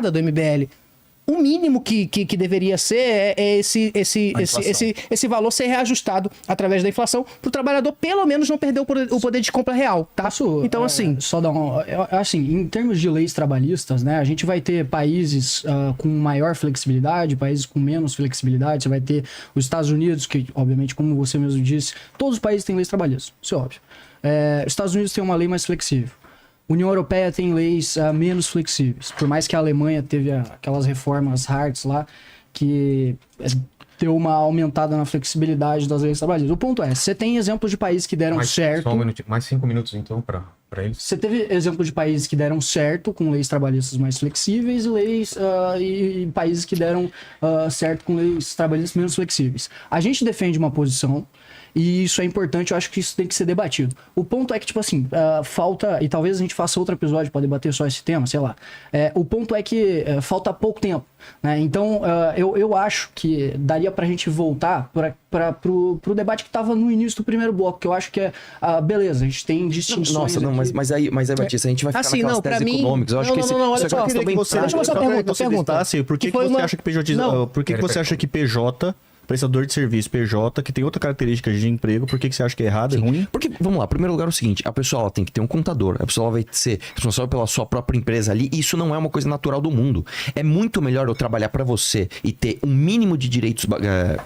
do MBL. O mínimo que deveria ser é esse valor ser reajustado através da inflação para o trabalhador pelo menos não perder o poder de compra real, tá? Então, assim... Só dar assim, em termos de leis trabalhistas, né? A gente vai ter países com maior flexibilidade, países com menos flexibilidade. Você vai ter os Estados Unidos, que, obviamente, como você mesmo disse, todos os países têm leis trabalhistas, isso é óbvio. Os Estados Unidos têm uma lei mais flexível. União Europeia tem leis menos flexíveis. Por mais que a Alemanha teve aquelas reformas Hartz lá, que deu uma aumentada na flexibilidade das leis trabalhistas. O ponto é, você tem exemplos de países que deram certo... Só um minutinho, mais 5 minutos então para eles. Você teve exemplo de países que deram certo com leis trabalhistas mais flexíveis e países que deram certo com leis trabalhistas menos flexíveis. A gente defende uma posição e isso é importante, eu acho que isso tem que ser debatido. O ponto é que, tipo assim, falta, e talvez a gente faça outro episódio para debater só esse tema, sei lá. O ponto é que falta pouco tempo, né? Então, eu acho que daria pra gente voltar pro debate que tava no início do primeiro bloco, que eu acho que beleza, a gente tem distinções. Nossa, não, mas aí, Batista, a gente vai ficar assim, naquelas teses econômicas. Eu acho que olha só, deixa eu só perguntar. Por que você acha que PJ... Por que você acha que PJ... prestador de serviço, PJ, que tem outra característica de emprego, por que você acha que é errado, é ruim? Porque, vamos lá, em primeiro lugar é o seguinte, a pessoa ela tem que ter um contador, a pessoa vai ser responsável pela sua própria empresa ali, e isso não é uma coisa natural do mundo. É muito melhor eu trabalhar para você e ter um mínimo de direitos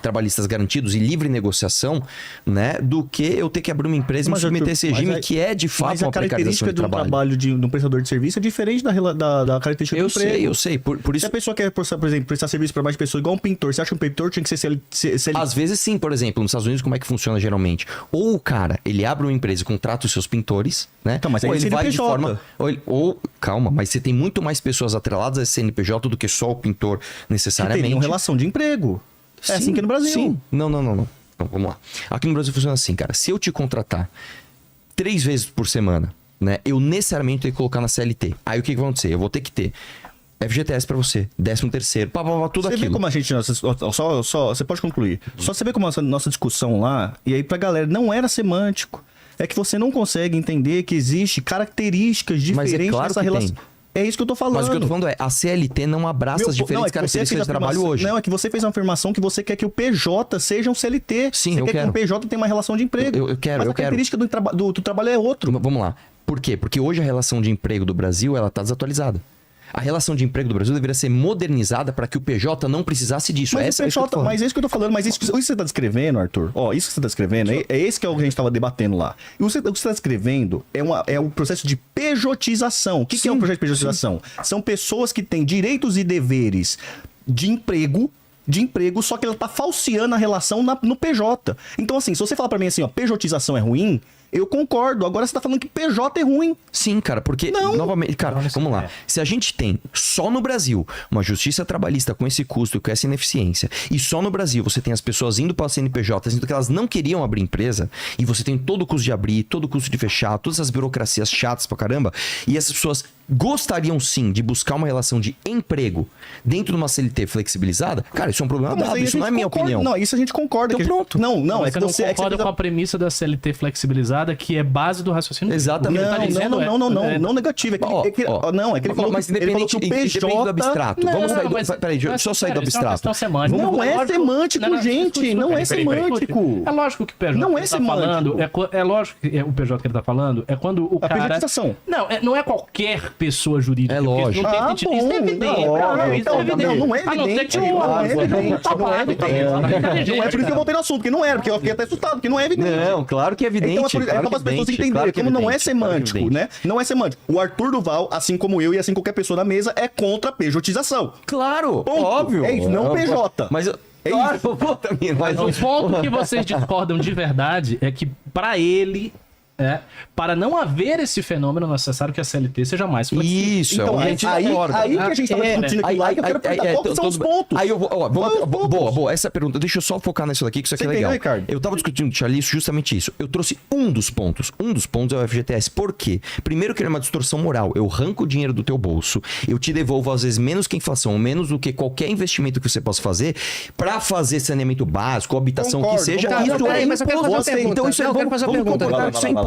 trabalhistas garantidos e livre negociação, né, do que eu ter que abrir uma empresa e me submeter a esse regime que é, de fato, uma precarização de trabalho. Mas a característica de um prestador de serviço é diferente da característica do emprego. Eu sei. Por isso... Se a pessoa quer, por exemplo, prestar serviço para mais pessoas, igual um pintor, você acha que um pintor tinha que ser CLT? Às vezes sim, por exemplo, nos Estados Unidos como é que funciona geralmente? Ou o cara, ele abre uma empresa e contrata os seus pintores, né? Então, mas aí ou ele vai CNPJ. de forma... Calma, mas você tem muito mais pessoas atreladas a CNPJ do que só o pintor necessariamente. Que teriam relação de emprego. É assim que é no Brasil. Sim. Não. Então, vamos lá. Aqui no Brasil funciona assim, cara. Se eu te contratar 3 vezes por semana, né? Eu necessariamente tenho que colocar na CLT. Aí o que vai acontecer? Eu vou ter que ter FGTS pra você, 13º, tudo aquilo. Você vê como a gente... Você pode concluir. Só você vê como a nossa discussão lá, e aí pra galera, não era semântico. É que você não consegue entender que existe características diferentes nessa relação. É isso que eu tô falando. Mas o que eu tô falando é, a CLT não abraça as diferentes características de trabalho hoje. Não, é que você fez uma afirmação que você quer que o PJ seja um CLT. Sim, você eu quer quero. que o PJ tenha uma relação de emprego. Eu quero, Mas a característica do trabalho é outro. Vamos lá. Por quê? Porque hoje a relação de emprego do Brasil, ela tá desatualizada. A relação de emprego do Brasil deveria ser modernizada para que o PJ não precisasse disso. Mas é isso que eu tô falando. Mas isso que você tá descrevendo, Arthur, isso que você tá descrevendo, é esse que é o que a gente tava debatendo lá. E o que você tá descrevendo é o processo de pejotização. O que é um processo de pejotização? São pessoas que têm direitos e deveres de emprego, só que ela tá falseando a relação no PJ. Então, assim, se você falar pra mim assim, pejotização é ruim, eu concordo. Agora você tá falando que PJ é ruim. Sim, cara, porque, novamente, cara, vamos lá. Se a gente tem só no Brasil uma justiça trabalhista com esse custo e com essa ineficiência, e só no Brasil você tem as pessoas indo para a CNPJ, sendo que elas não queriam abrir empresa, e você tem todo o custo de abrir, todo o custo de fechar, todas as burocracias chatas pra caramba, e essas pessoas gostariam sim de buscar uma relação de emprego dentro de uma CLT flexibilizada, cara, isso é um problema dado, isso não é minha opinião. Não, isso a gente concorda. Então pronto. Não, é que você não concorda com a premissa da CLT flexibilizada, que é base do raciocínio. Exatamente. Não negativo. É que ele falou mas que o PJ... do abstrato. Vamos sair do... Peraí, só sair do abstrato. Não é semântico, gente. Não é semântico. É lógico que o PJ não é falando... É lógico que o PJ que ele tá falando é quando o cara... pejotização. Não é qualquer pessoa jurídica. É lógico. Isso é evidente. Não é evidente. Não é por isso que eu voltei no assunto, porque não era, porque eu fiquei até assustado, porque não é evidente. Não, claro que é evidente. Então, é para as pessoas entenderem como não é semântico, né? Não é semântico. O Arthur Duval, assim como eu e assim qualquer pessoa da mesa, é contra a pejotização. Claro, Ponto. óbvio. É isso, não PJ. Mas claro, mas o ponto que vocês discordam de verdade é que, para ele... para não haver esse fenômeno necessário que a CLT seja mais flexível. Isso, então, aí que a gente estava discutindo aqui lá, e eu quero perguntar quais são os pontos. Aí boa, essa pergunta, deixa eu só focar nisso daqui, que isso aqui é legal. Ricardo? Eu tava discutindo com o Charlie justamente isso. Eu trouxe um dos pontos é o FGTS. Por quê? Primeiro que ele é uma distorção moral. Eu arranco o dinheiro do teu bolso, eu te devolvo às vezes menos que a inflação, menos do que qualquer investimento que você possa fazer pra fazer saneamento básico, habitação, que seja. Isso é imposto. Então isso é imposto.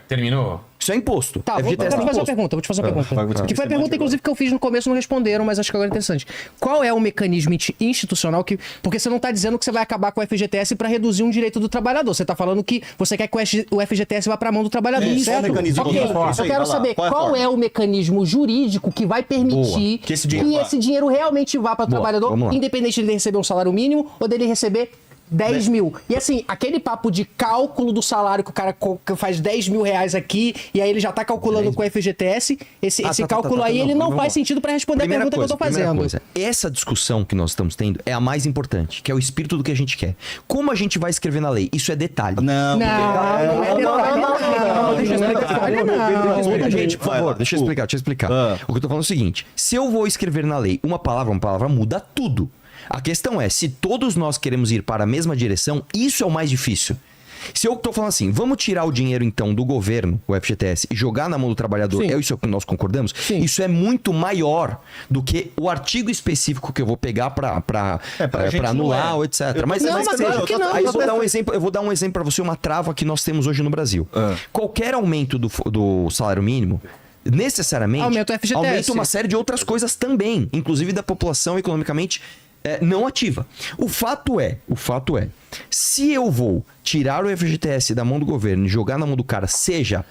Terminou? Isso é imposto. Tá, vou te FGTS é fazer uma imposto. pergunta, vou te fazer uma pergunta. vai Que foi a pergunta, inclusive, que eu fiz no começo, não responderam, mas acho que agora é interessante. Qual é o mecanismo institucional que... Porque você não tá dizendo que você vai acabar com o FGTS para reduzir um direito do trabalhador. Você tá falando que você quer que o FGTS vá para a mão do trabalhador. Isso, certo? é o mecanismo Ok, institucional. eu quero saber qual é o mecanismo jurídico que vai permitir Que esse dinheiro vá. esse dinheiro realmente vá para o Boa, trabalhador, vamos lá. independente de ele receber um salário mínimo ou dele receber 10 mil. E assim, aquele papo de cálculo do salário que o cara faz 10 mil reais aqui e aí ele já tá calculando com o FGTS, esse cálculo aí ele não faz sentido para responder a pergunta que eu tô fazendo. Essa discussão que nós estamos tendo é a mais importante, que é o espírito do que a gente quer. Como a gente vai escrever na lei? Isso é detalhe. Não é detalhe, Deixa eu explicar. não. Gente, por favor, deixa eu explicar. O que eu tô falando é o seguinte: se eu vou escrever na lei uma palavra muda tudo. A questão é, se todos nós queremos ir para a mesma direção, isso é o mais difícil. Se eu tô falando assim, vamos tirar o dinheiro então do governo, o FGTS, e jogar na mão do trabalhador, Sim. é isso que nós concordamos? Sim. Isso é muito maior do que o artigo específico que eu vou pegar pra gente anular, não ou é. etc. Não, mas claro que não. Aí eu vou dar um exemplo para você, uma trava que nós temos hoje no Brasil. Qualquer aumento do salário mínimo, necessariamente Aumenta o FGTS. aumenta uma série de outras coisas também, inclusive da população economicamente não ativa. O fato é, se eu vou tirar o FGTS da mão do governo e jogar na mão do cara, seja,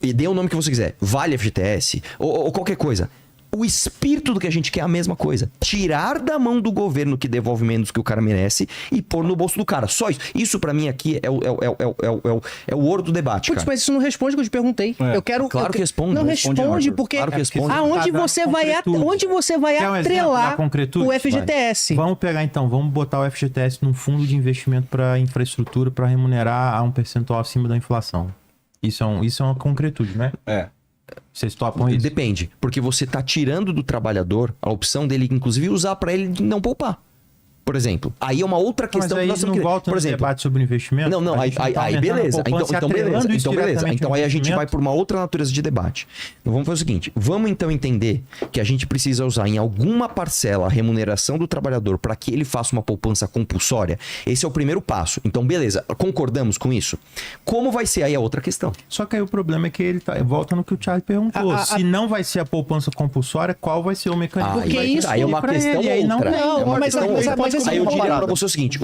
e dê o nome que você quiser, Vale FGTS ou qualquer coisa, o espírito do que a gente quer é a mesma coisa. Tirar da mão do governo que devolve menos que o cara merece e pôr no bolso do cara. Só isso. Isso pra mim aqui é o ouro do debate, Putz, cara. mas isso não responde o que eu te perguntei. Eu quero. Claro que responde. Não responde, porque Claro que responde. aonde Tá você dando vai concretude. onde você vai Quer um exemplo da atrelar concretude? o FGTS? Vamos pegar então, vamos botar o FGTS num fundo de investimento para infraestrutura para remunerar a um percentual acima da inflação. Isso é uma concretude, né? Vocês topam isso? Depende, porque você tá tirando do trabalhador a opção dele, inclusive, usar pra ele não poupar. Por exemplo, aí é uma outra Mas questão aí que nós temos não que... volta Por no exemplo, debate sobre investimento? Não, A aí gente tá aumentando a beleza. poupança e Então beleza. atrelando isso Então beleza. diretamente Então ao aí a gente vai investimento? por uma outra natureza de debate. Então vamos fazer o seguinte: vamos então entender que a gente precisa usar em alguma parcela a remuneração do trabalhador para que ele faça uma poupança compulsória. Esse é o primeiro passo. Então beleza, concordamos com isso? Como vai ser aí a outra questão? Só que aí o problema é que ele volta no que o Charlie perguntou. Se não vai ser a poupança compulsória, qual vai ser o mecanismo? Porque Vai isso ter aí é uma pra questão ele, e aí não outra. tem. Não, É uma mas questão outra. mas esse Aí eu diria comparado. pra você o seguinte: